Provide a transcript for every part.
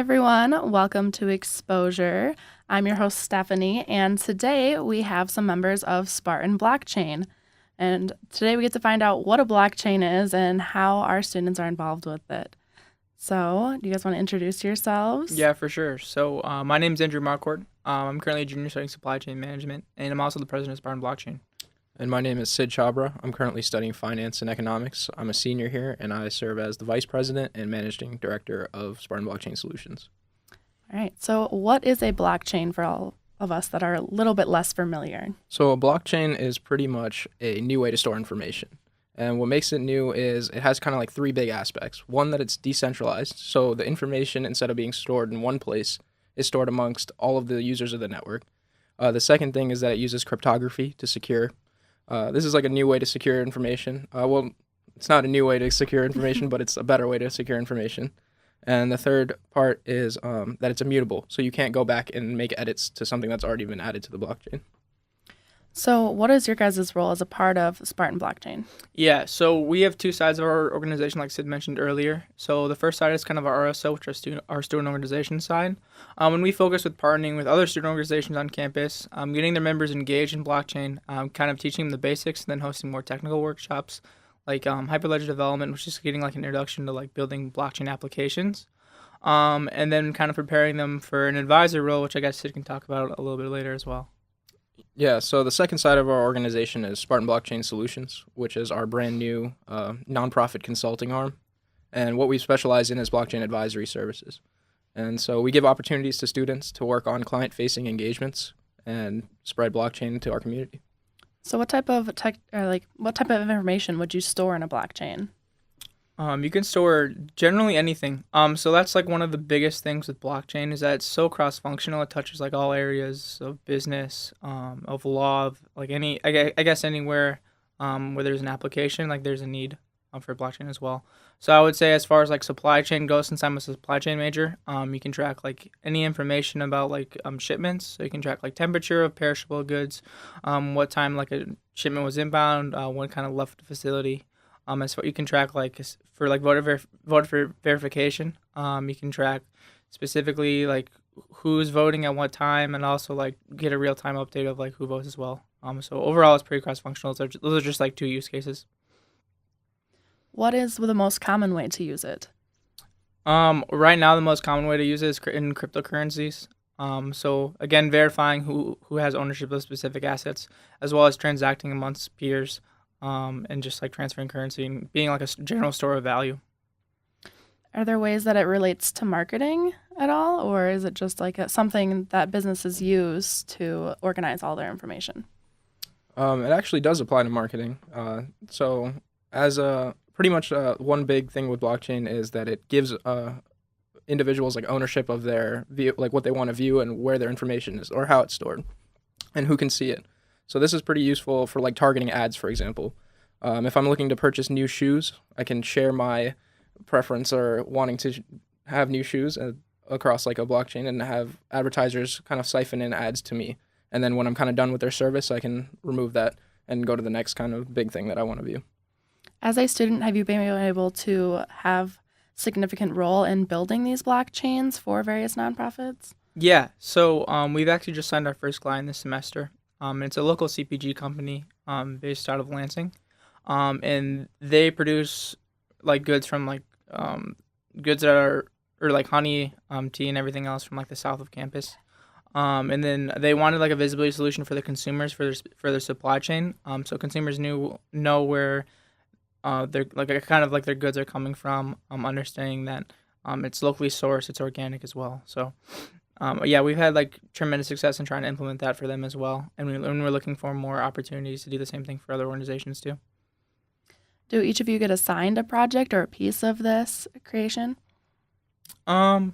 everyone. Welcome to Exposure. I'm your host, Stephanie, and today we have some members of Spartan Blockchain. And today we get to find out what a blockchain is and how our students are involved with it. So, do you guys want to introduce yourselves? Yeah, for sure. So, my name is Andrew Marquardt. I'm currently a junior studying supply chain management, and I'm also the president of Spartan Blockchain. And my name is Sid Chabra. I'm currently studying finance and economics. I'm a senior here, and I serve as the vice president and managing director of Spartan Blockchain Solutions. All right. So, what is a blockchain for all of us that are a little bit less familiar? So a blockchain is pretty much a new way to store information. And what makes it new is it has kind of like three big aspects. One, that it's decentralized. So the information, instead of being stored in one place, is stored amongst all of the users of the network. The second thing is that it uses cryptography to secure. This is like a new way to secure information. Well, it's not a new way to secure information, but it's a better way to secure information. And the third part is that it's immutable. So you can't go back and make edits to something that's already been added to the blockchain. So, what is your guys' role as a part of Spartan Blockchain? Yeah, so we have two sides of our organization, like Sid mentioned earlier. So the first side is kind of our RSO, which is our student organization side. And we focus with partnering with other student organizations on campus, getting their members engaged in blockchain, kind of teaching them the basics, and then hosting more technical workshops, like Hyperledger development, which is getting like an introduction to like building blockchain applications. And then kind of preparing them for an advisor role, which I guess Sid can talk about a little bit later as well. Yeah, so the second side of our organization is Spartan Blockchain Solutions, which is our brand new nonprofit consulting arm. And what we specialize in is blockchain advisory services. And so we give opportunities to students to work on client-facing engagements and spread blockchain to our community. So, what type of what type of information would you store in a blockchain? You can store generally anything. So that's like one of the biggest things with blockchain is that it's so cross-functional. It touches like all areas of business, of law, of like I guess anywhere where there's an application, like there's a need for blockchain as well. So I would say as far as like supply chain goes, since I'm a supply chain major, you can track like any information about like shipments. So you can track like temperature of perishable goods, what time like a shipment was inbound, what kind of left the facility. As far you can track like for like voter verification, you can track specifically like who's voting at what time, and also like get a real time update of like who votes as well. So overall, it's pretty cross functional. Those are just like two use cases. What is the most common way to use it? Right now, the most common way to use it is in cryptocurrencies. So again, verifying who has ownership of specific assets, as well as transacting amongst peers. And just like transferring currency and being like a general store of value. Are there ways that it relates to marketing at all, or is it just like something that businesses use to organize all their information? It actually does apply to marketing. So as a pretty much one big thing with blockchain is that it gives individuals like ownership of their view, like what they want to view and where their information is or how it's stored and who can see it. So this is pretty useful for like targeting ads, for example. If I'm looking to purchase new shoes, I can share my preference or wanting to have new shoes across like a blockchain and have advertisers kind of siphon in ads to me. And then when I'm kind of done with their service, I can remove that and go to the next kind of big thing that I want to view. As a student, have you been able to have significant role in building these blockchains for various nonprofits? Yeah, so we've actually just signed our first client this semester. It's a local CPG company based out of Lansing, and they produce like goods from like goods that are or like honey, tea, and everything else from like the south of campus. And then they wanted like a visibility solution for the consumers for their supply chain, so consumers know where their like kind of like their goods are coming from, understanding that it's locally sourced, it's organic as well. So. Yeah, we've had like tremendous success in trying to implement that for them as well, and we're looking for more opportunities to do the same thing for other organizations too. Do each of you get assigned a project or a piece of this creation? Not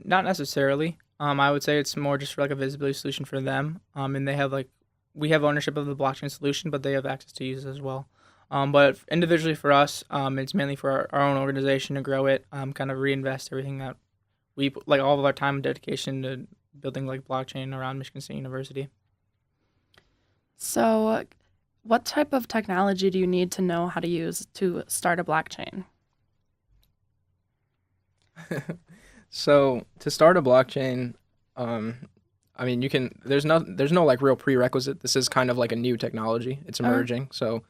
necessarily. I would say it's more just for like a visibility solution for them. And they have like we have ownership of the blockchain solution, but they have access to use it as well. But individually for us, it's mainly for our own organization to grow it, kind of reinvest everything that we put, like all of our time and dedication to building like blockchain around Michigan State University. So, what type of technology do you need to know how to use to start a blockchain? So to start a blockchain, um, I mean, you can. There's no like real prerequisite. This is kind of like a new technology. It's emerging, so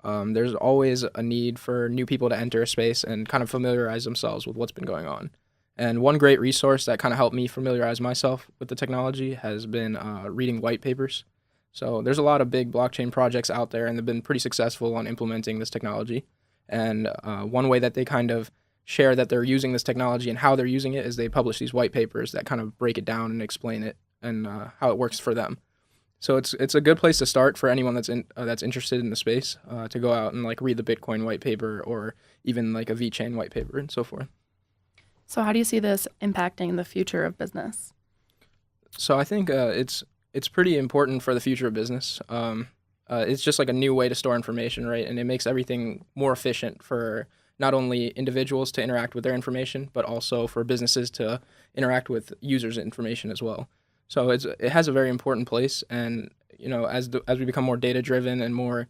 there's always a need for new people to enter a space and kind of familiarize themselves with what's been going on. And one great resource that kind of helped me familiarize myself with the technology has been reading white papers. So there's a lot of big blockchain projects out there, and they've been pretty successful on implementing this technology. And one way that they kind of share that they're using this technology and how they're using it is they publish these white papers that kind of break it down and explain it and how it works for them. So it's a good place to start for anyone that's interested in the space to go out and like read the Bitcoin white paper or even like a VeChain white paper and so forth. So how do you see this impacting the future of business? So I think it's pretty important for the future of business. It's just like a new way to store information, right? And it makes everything more efficient for not only individuals to interact with their information, but also for businesses to interact with users' information as well. So it has a very important place, and as we become more data driven and more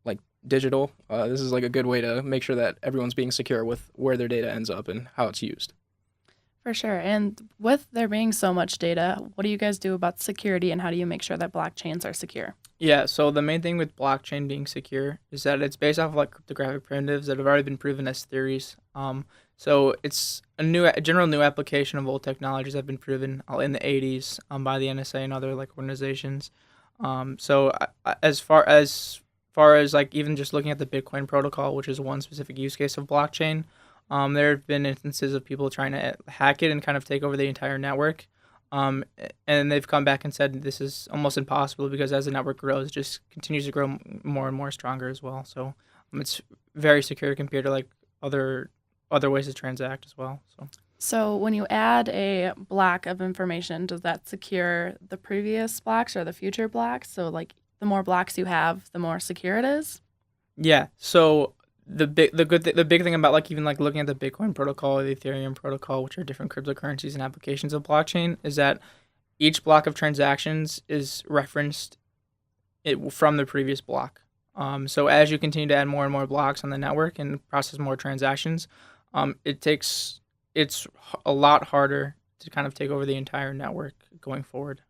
like digital, this is like a good way to make sure that everyone's being secure with where their data ends up and how it's used. For sure. And with there being so much data, what do you guys do about security and how do you make sure that blockchains are secure? Yeah, so the main thing with blockchain being secure is that it's based off of like cryptographic primitives that have already been proven as theories. So it's a general new application of old technologies that have been proven in the 80s by the NSA and other like organizations. As far as like even just looking at the Bitcoin protocol, which is one specific use case of blockchain, there have been instances of people trying to hack it and kind of take over the entire network. And they've come back and said this is almost impossible because as the network grows, it just continues to grow more and more stronger as well. So it's very secure compared to like other ways to transact as well. So when you add a block of information, does that secure the previous blocks or the future blocks? So like the more blocks you have, the more secure it is? Yeah. So the big thing about like even like looking at the Bitcoin protocol or the Ethereum protocol, which are different cryptocurrencies and applications of blockchain, is that each block of transactions is referenced from the previous block. So as you continue to add more and more blocks on the network and process more transactions, it's a lot harder to kind of take over the entire network going forward.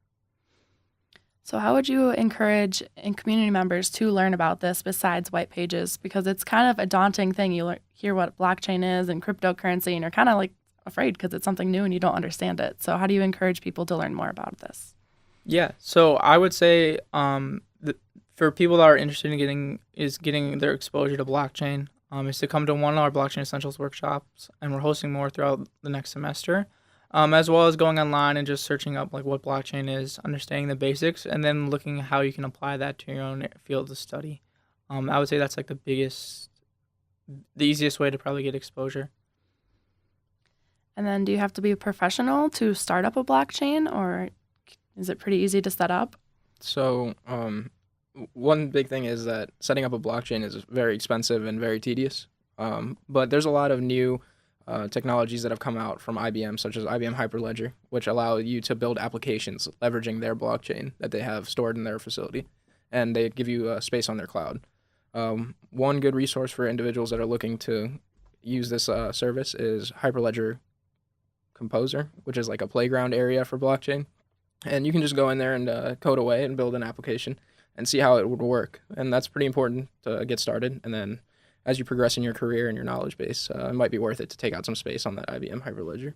So how would you encourage community members to learn about this besides white pages? Because it's kind of a daunting thing. You hear what blockchain is and cryptocurrency, and you're kind of like afraid because it's something new and you don't understand it. So how do you encourage people to learn more about this? Yeah, so I would say for people that are interested in getting their exposure to blockchain, is to come to one of our blockchain essentials workshops, and we're hosting more throughout the next semester. As well as going online and just searching up like what blockchain is, understanding the basics, and then looking how you can apply that to your own field of study. I would say that's like the easiest way to probably get exposure. And then do you have to be a professional to start up a blockchain, or is it pretty easy to set up? So one big thing is that setting up a blockchain is very expensive and very tedious. But there's a lot of new technologies that have come out from IBM, such as IBM Hyperledger, which allow you to build applications leveraging their blockchain that they have stored in their facility, and they give you space on their cloud. One good resource for individuals that are looking to use this service is Hyperledger Composer, which is like a playground area for blockchain. And you can just go in there and code away and build an application and see how it would work. And that's pretty important to get started. And then as you progress in your career and your knowledge base, it might be worth it to take out some space on that IBM Hyperledger.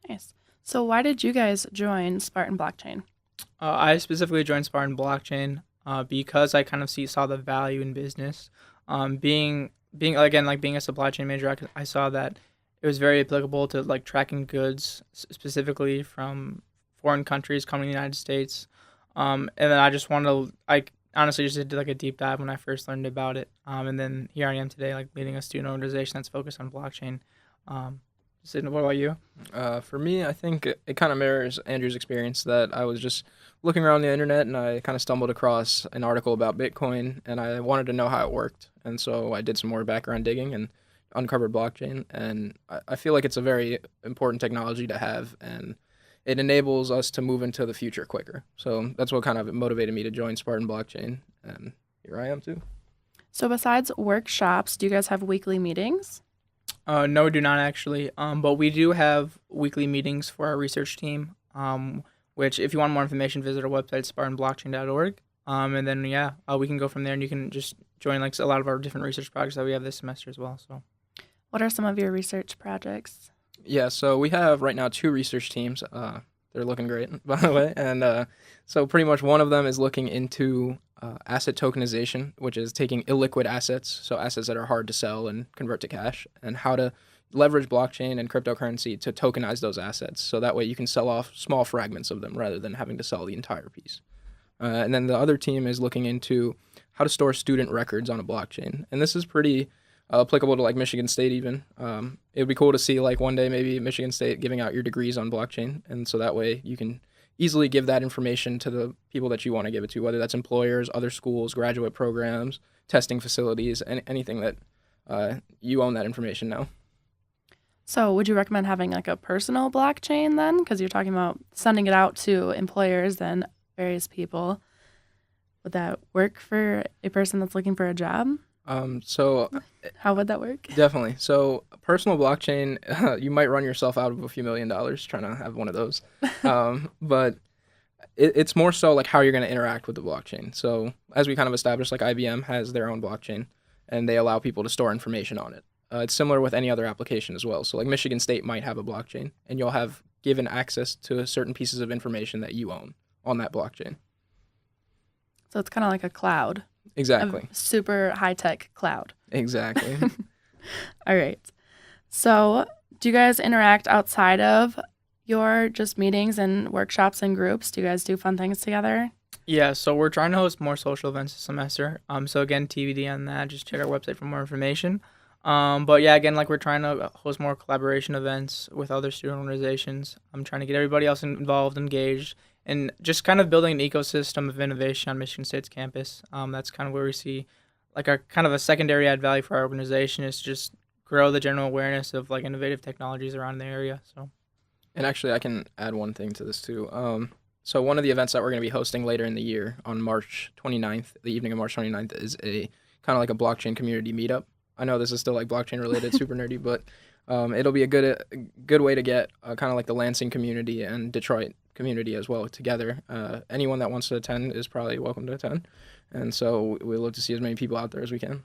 Nice. So why did you guys join Spartan Blockchain? I specifically joined Spartan Blockchain because I kind of saw the value in business. Being a supply chain manager, I saw that it was very applicable to like tracking goods specifically from foreign countries coming to the United States. And then I honestly just did like a deep dive when I first learned about it. And then here I am today, like leading a student organization that's focused on blockchain. What about you? For me, I think it kind of mirrors Andrew's experience that I was just looking around the internet and I kind of stumbled across an article about Bitcoin and I wanted to know how it worked. And so I did some more background digging and uncovered blockchain. And I feel like it's a very important technology to have, and it enables us to move into the future quicker. So that's what kind of motivated me to join Spartan Blockchain, and here I am too. So besides workshops, do you guys have weekly meetings? No, we do not actually. But we do have weekly meetings for our research team. Which if you want more information, visit our website, spartanblockchain.org. And then we can go from there, and you can just join like a lot of our different research projects that we have this semester as well. So, What are some of your research projects? Yeah, so we have right now 2 research teams. They're looking great, by the way. And so pretty much one of them is looking into asset tokenization, which is taking illiquid assets, so assets that are hard to sell and convert to cash, and how to leverage blockchain and cryptocurrency to tokenize those assets. So that way you can sell off small fragments of them rather than having to sell the entire piece. And then the other team is looking into how to store student records on a blockchain. And this is pretty applicable to like Michigan State even. It would be cool to see like one day maybe Michigan State giving out your degrees on blockchain. And so that way you can easily give that information to the people that you want to give it to, whether that's employers, other schools, graduate programs, testing facilities, and anything that you own that information now. So would you recommend having like a personal blockchain then? Because you're talking about sending it out to employers and various people. Would that work for a person that's looking for a job? So How would that work? Definitely. So personal blockchain, you might run yourself out of a few $1 million trying to have one of those. But it's more so like how you're going to interact with the blockchain. So as we kind of established, like IBM has their own blockchain, and they allow people to store information on it. It's similar with any other application as well. So like Michigan State might have a blockchain, and you'll have given access to certain pieces of information that you own on that blockchain. So it's kind of like a cloud. Exactly. A super high-tech cloud. Exactly. All right. So do you guys interact outside of your just meetings and workshops and groups? Do you guys do fun things together? Yeah, so we're trying to host more social events this semester. So again, TBD on that. Just check our website for more information. But yeah, again, like we're trying to host more collaboration events with other student organizations. I'm trying to get everybody else involved, engaged, and just kind of building an ecosystem of innovation on Michigan State's campus. That's kind of where we see like our kind of a secondary add value for our organization is to just grow the general awareness of like innovative technologies around the area. So, And actually, I can add one thing to this too. So one of the events that we're going to be hosting later in the year on March 29th, the evening of March 29th, is a kind of like a blockchain community meetup. I know this is still like blockchain related, super nerdy, but it'll be a good way to get kind of like the Lansing community and Detroit community as well together. Anyone that wants to attend is probably welcome to attend. And so we love to see as many people out there as we can.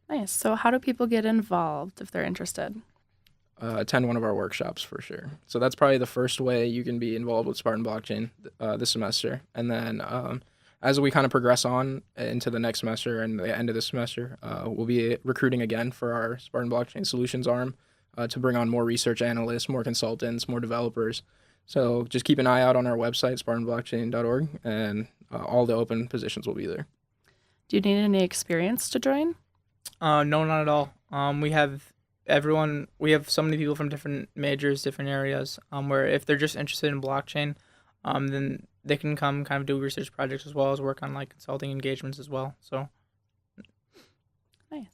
Nice. So how do people get involved if they're interested? Attend one of our workshops for sure. So that's probably the first way you can be involved with Spartan Blockchain this semester. And then as we kind of progress on into the next semester and the end of this semester, we'll be recruiting again for our Spartan Blockchain Solutions arm to bring on more research analysts, more consultants, more developers. So just keep an eye out on our website, spartanblockchain.org, and all the open positions will be there. Do you need any experience to join? no, not at all. We have so many people from different majors, different areas, where if they're just interested in blockchain, then they can come kind of do research projects as well as work on like consulting engagements as well. So Nice.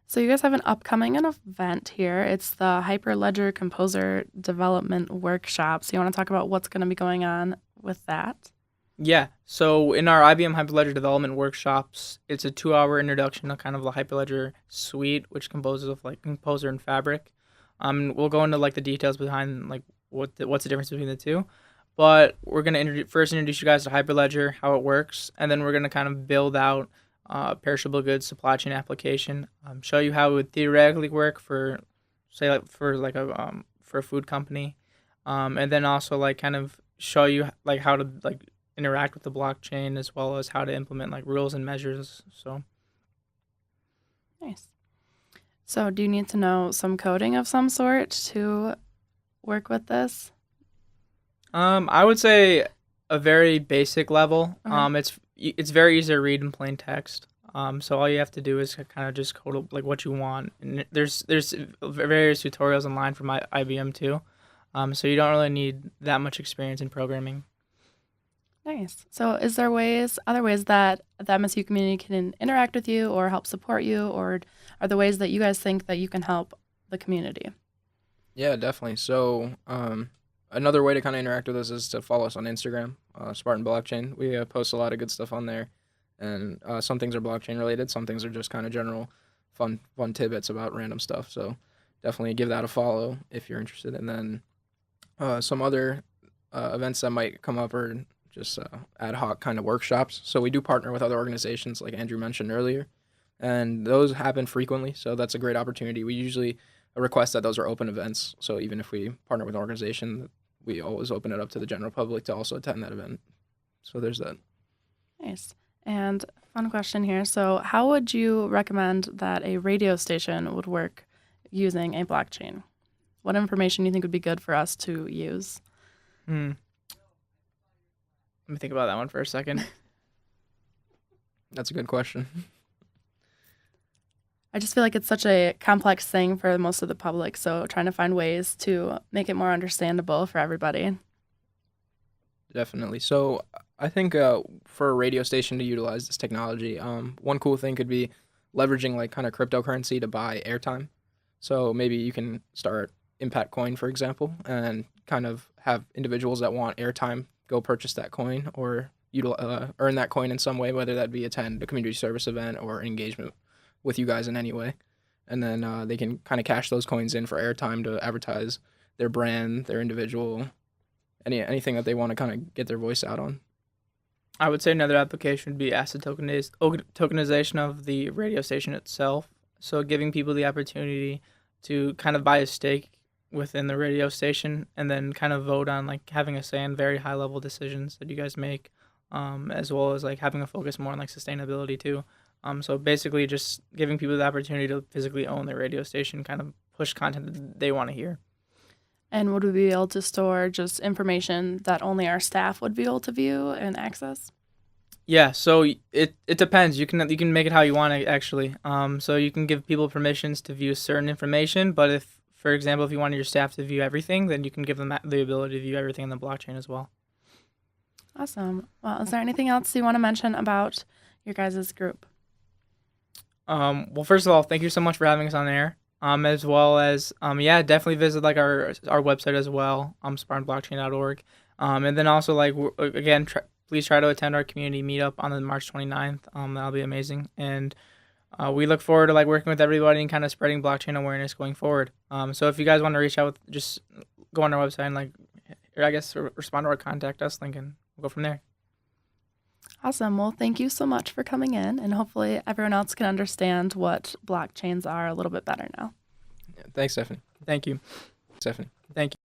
So you guys have an upcoming event here. It's the Hyperledger Composer Development Workshop. So you want to talk about what's going to be going on with that? yeah, so in our IBM Hyperledger development workshops, it's a 2-hour introduction to kind of the Hyperledger suite, which composes of like Composer and Fabric. We'll go into like the details behind like what's the difference between the two. But we're going to first introduce you guys to Hyperledger, how it works, and then we're going to kind of build out perishable goods supply chain application, show you how it would theoretically work for, say, like for a food company, and then also like kind of show you like how to like interact with the blockchain as well as how to implement like rules and measures. So Nice. So do you need to know some coding of some sort to work with this? I would say a very basic level. Okay. It's very easy to read in plain text. So all you have to do is kind of just code like what you want. And there's various tutorials online from IBM too. So you don't really need that much experience in programming. Nice. So is there other ways that the MSU community can interact with you or help support you, or are there ways that you guys think that you can help the community? Yeah, definitely. So another way to kind of interact with us is to follow us on Instagram, Spartan Blockchain. We post a lot of good stuff on there, and some things are blockchain related, some things are just kind of general fun tidbits about random stuff. So definitely give that a follow if you're interested. And then some other events that might come up are just ad hoc kind of workshops. So we do partner with other organizations, like Andrew mentioned earlier, and those happen frequently. So that's a great opportunity. We usually request that those are open events. So even if we partner with an organization, we always open it up to the general public to also attend that event. So there's that. Nice. And fun question here. So how would you recommend that a radio station would work using a blockchain? What information do you think would be good for us to use? Let me think about that one for a second. That's a good question. I just feel like it's such a complex thing for most of the public, so trying to find ways to make it more understandable for everybody. Definitely. So I think for a radio station to utilize this technology, one cool thing could be leveraging like kind of cryptocurrency to buy airtime. So maybe you can start Impact Coin, for example, and kind of have individuals that want airtime go purchase that coin or earn that coin in some way, whether that be attend a community service event or engagement with you guys in any way. And then they can kind of cash those coins in for airtime to advertise their brand, their individual, anything that they want to kind of get their voice out on. I would say another application would be asset tokenization of the radio station itself. So giving people the opportunity to kind of buy a stake within the radio station and then kind of vote on like having a say in very high level decisions that you guys make, as well as like having a focus more on like sustainability too. So basically just giving people the opportunity to physically own their radio station, kind of push content that they want to hear. And would we be able to store just information that only our staff would be able to view and access? Yeah, so it depends. You can make it how you want it actually. So you can give people permissions to view certain information, but if, for example, if you wanted your staff to view everything, then you can give them the ability to view everything in the blockchain as well. Awesome. Well, is there anything else you want to mention about your guys' group? Well, first of all, thank you so much for having us on air. As well as definitely visit like our website as well, spartanblockchain.org. And then also like again, please try to attend our community meetup on the March 29th. That'll be amazing. And we look forward to like working with everybody and kind of spreading blockchain awareness going forward. So if you guys want to reach out, just go on our website and like, or I guess respond to our contact us link and we'll go from there. Awesome. Well, thank you so much for coming in, and hopefully everyone else can understand what blockchains are a little bit better now. Thanks, Stephanie. Thank you. Stephanie. Thank you.